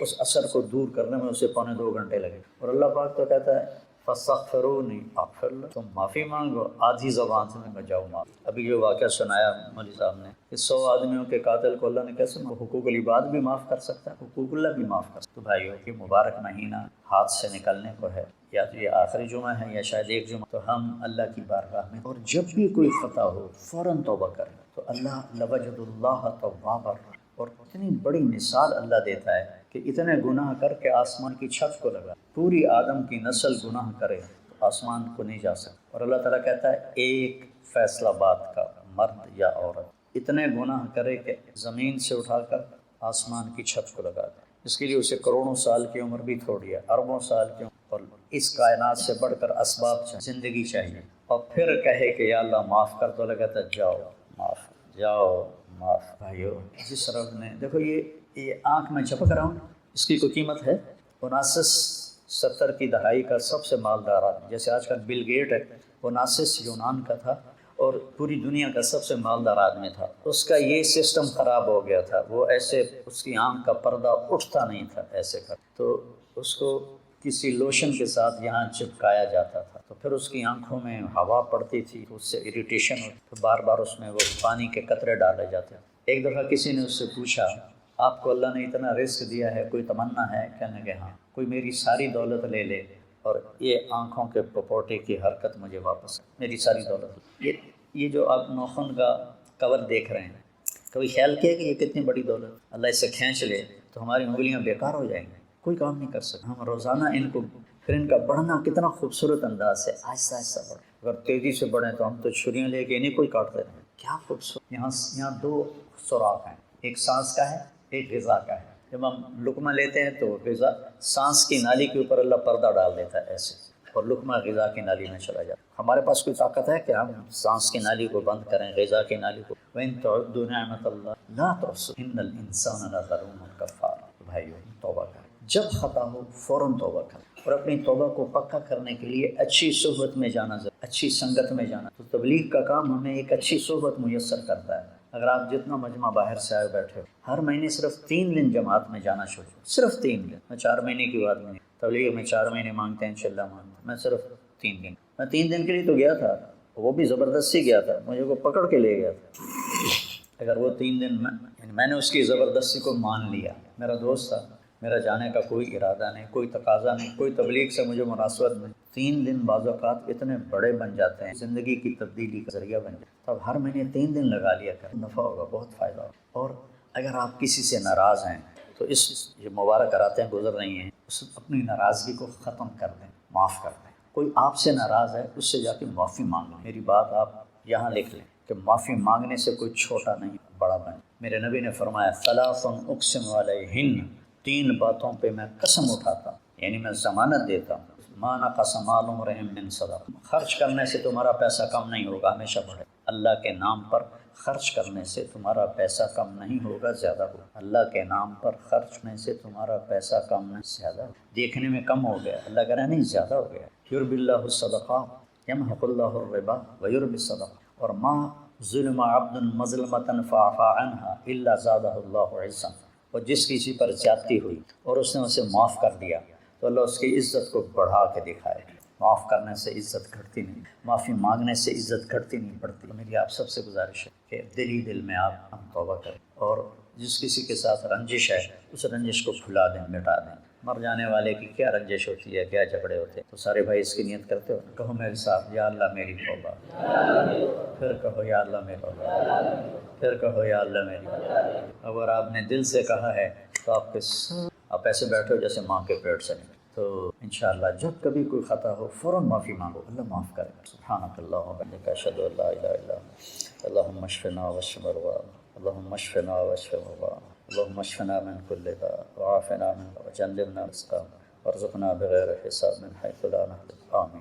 اس اثر کو دور کرنے میں اسے 2.25 گھنٹے لگے، اور اللہ پاک تو کہتا ہے فاستغفرونی اغفر لکم، تم معافی مانگو، آدھی زبان سے میں جاؤ معاف۔ ابھی جو واقعہ سنایا مولوی صاحب نے کہ 100 آدمیوں کے قاتل کو اللہ نے کیسے حقوق العباد بھی معاف کر سکتا ہے، حقوق اللہ بھی معاف کر سکتا ہے۔ تو بھائیو یہ مبارک مہینہ ہاتھ سے نکلنے کو ہے، یا تو یہ آخری جمعہ ہے یا شاید ایک جمعہ، تو ہم اللہ کی بارگاہ میں اور جب بھی کوئی خطا ہو فوراً توبہ کریں تو اللہ لوجد اللہ توابا، اور اتنی بڑی مثال اللہ دیتا ہے کہ اتنے گناہ کر کے آسمان کی چھت کو لگا، پوری آدم کی نسل گناہ کرے تو آسمان کو نہیں جا سکتا، اور اللہ تعالیٰ کہتا ہے ایک فیصلہ بات کا مرد یا عورت اتنے گناہ کرے کہ زمین سے اٹھا کر آسمان کی چھت کو لگا دے، اس کے لیے اسے کروڑوں سال کی عمر بھی تھوڑی ہے، اربوں سال کی عمر، اور اس کائنات سے بڑھ کر اسباب چاہیے، زندگی چاہیے، اور پھر کہے کہ یا اللہ معاف کر، تو اللہ کہتا ہے جاؤ معاف، جاؤ معاف۔ بھائیو جس رب نے دیکھو یہ آنکھ میں جھپک رہا ہوں، اس کی کوئی قیمت ہے؟ 1970 کی دہائی کا سب سے مالدار آدمی، جیسے آج کل بل گیٹ ہے، 19 یونان کا تھا اور پوری دنیا کا سب سے مالدار آدمی تھا، اس کا یہ سسٹم خراب ہو گیا تھا، وہ ایسے اس کی آنکھ کا پردہ اٹھتا نہیں تھا ایسے کر، تو اس کو کسی لوشن کے ساتھ یہاں چپکایا جاتا تھا، تو پھر اس کی آنکھوں میں ہوا پڑتی تھی، اس سے اریٹیشن ہوتی، تو بار بار اس میں وہ پانی کے قطرے ڈالے جاتے۔ ایک دفعہ کسی نے اس سے پوچھا آپ کو اللہ نے اتنا رزق دیا ہے، کوئی تمنا ہے؟ کہنے لگے ہاں، کوئی میری ساری دولت لے لے اور یہ آنکھوں کے پپوٹے کی حرکت مجھے واپس، میری ساری دولت۔ یہ جو آپ ناخن کا کور دیکھ رہے ہیں، کبھی خیال کیا کہ یہ کتنی بڑی دولت اللہ اسے کھینچ لے تو ہماری انگلیاں بیکار ہو جائیں گی، کوئی کام نہیں کر سکتے ہم روزانہ ان کو، پھر ان کا بڑھنا کتنا خوبصورت انداز ہے، آہستہ آہستہ بڑھے، اگر تیزی سے بڑھیں تو ہم تو چھریاں لے کے انہیں کوئی کاٹتے رہیں، کیا خوبصورت۔ یہاں 2 سوراخ ہیں، ایک سانس کا ہے ایک غذا کا ہے، جب ہم لقمہ لیتے ہیں تو غذا سانس کی نالی کے اوپر اللہ پردہ ڈال دیتا ہے ایسے، اور لقمہ غذا کی نالی میں چلا جاتا ہے۔ ہمارے پاس کوئی طاقت ہے کہ ہم سانس کی نالی کو بند کریں، غذا کی نالی کو؟ وَإِن تَعُدُّوا نِعْمَتَ اللَّهِ لَا تُحْصُوهَا إِنَّ الْإِنسَانَ لَظَلُومٌ كَفَّارٌ۔ بھائیو توبہ کریں، جب خطا ہو فوراً توبہ کریں، اور اپنی توبہ کو پکا کرنے کے لیے اچھی صحبت میں جانا ضروری، اچھی سنگت میں جانا۔ تو تبلیغ کا کام ہمیں ایک اچھی صحبت میسر کرتا ہے۔ اگر آپ جتنا مجمع باہر سے آئے بیٹھے ہو، ہر مہینے صرف 3 دن جماعت میں جانا شروع، صرف 3 دن، میں 4 مہینے کی بات نہیں، تبلیغ میں 4 مہینے مانگتے ہیں انشاءاللہ مانگتے ہیں، میں صرف 3 دن، میں 3 دن کے لیے تو گیا تھا، وہ بھی زبردستی گیا تھا، مجھے کو پکڑ کے لے گیا تھا۔ اگر وہ 3 دن میں نے اس کی زبردستی کو مان لیا، میرا دوست تھا، میرا جانے کا کوئی ارادہ نہیں، کوئی تقاضا نہیں، کوئی تبلیغ سے مجھے مناسبت نہیں، 3 دن بعض اوقات اتنے بڑے بن جاتے ہیں، زندگی کی تبدیلی کا ذریعہ بن جاتے ہیں۔ تب ہر مہینے 3 دن لگا لیا کر، نفع ہوگا، بہت فائدہ ہوگا۔ اور اگر آپ کسی سے ناراض ہیں تو اس یہ مبارک راتیں گزر رہی ہیں، اس اپنی ناراضگی کو ختم کر دیں، معاف کر دیں۔ کوئی آپ سے ناراض ہے اس سے جا کے معافی مانگ لیں، میری بات آپ یہاں لکھ لیں کہ معافی مانگنے سے کوئی چھوٹا نہیں بڑا بنے۔ میرے نبی نے فرمایا ثلاث اقسم علیہن، 3 باتوں پہ میں قسم اٹھاتا ہوں، یعنی میں ضمانت دیتا ہوں، ما نقص مال امرئ من صدقہ، خرچ کرنے سے تمہارا پیسہ کم نہیں ہوگا، ہمیشہ بڑھے۔ اللہ کے نام پر خرچ کرنے سے تمہارا پیسہ کم نہیں ہوگا، زیادہ ہوگا۔ اللہ کے نام پر خرچ کرنے سے تمہارا پیسہ کم نہیں، زیادہ ہوگا۔ دیکھنے میں کم ہو گیا، اللہ کہہ رہا ہے نہیں زیادہ ہو گیا۔ یربی اللہ الصدقات یمحق اللہ الربا ویربی الصدقات، اور ظلم عبد مظلمۃ فعفا عنها الا زادہ اللہ عزا، اور جس کسی پر زیادتی ہوئی اور اس نے اسے معاف کر دیا تو اللہ اس کی عزت کو بڑھا کے دکھائے۔ معاف کرنے سے عزت گھٹتی نہیں، معافی مانگنے سے عزت گھٹتی نہیں بڑھتی۔ میری آپ سب سے گزارش ہے کہ دل ہی دل میں آپ ہم توبہ کریں، اور جس کسی کے ساتھ رنجش ہے اس رنجش کو بھلا دیں، مٹا دیں۔ مر جانے والے کی کیا رنجش ہوتی ہے، کیا جھگڑے ہوتے ہیں، تو سارے بھائی اس کی نیت کرتے ہو، کہو میرے ساتھ یا اللہ میری توبہ، پھر کہو یا اللہ میری توبہ، پھر کہو یا اللہ میری توبہ۔ اگر آپ نے دل سے کہا ہے تو آپ ایسے بیٹھے ہو جیسے ماں کے پیٹ سے نکلے، تو انشاءاللہ جب کبھی کوئی خطا ہو فوراً معافی مانگو، اللہ معاف کرے گا۔ سبحانک اللہم و بحمدک اشہد ان لا الہ الا انت اللہم اشفنا واشف مرضانا اللہم اشفنا واشف مرضانا اللہم اشفنا من کل داء وعافنا من وجنبنا الاسقام وارزقنا بغیر حساب من حیث لا نحتسب آمین۔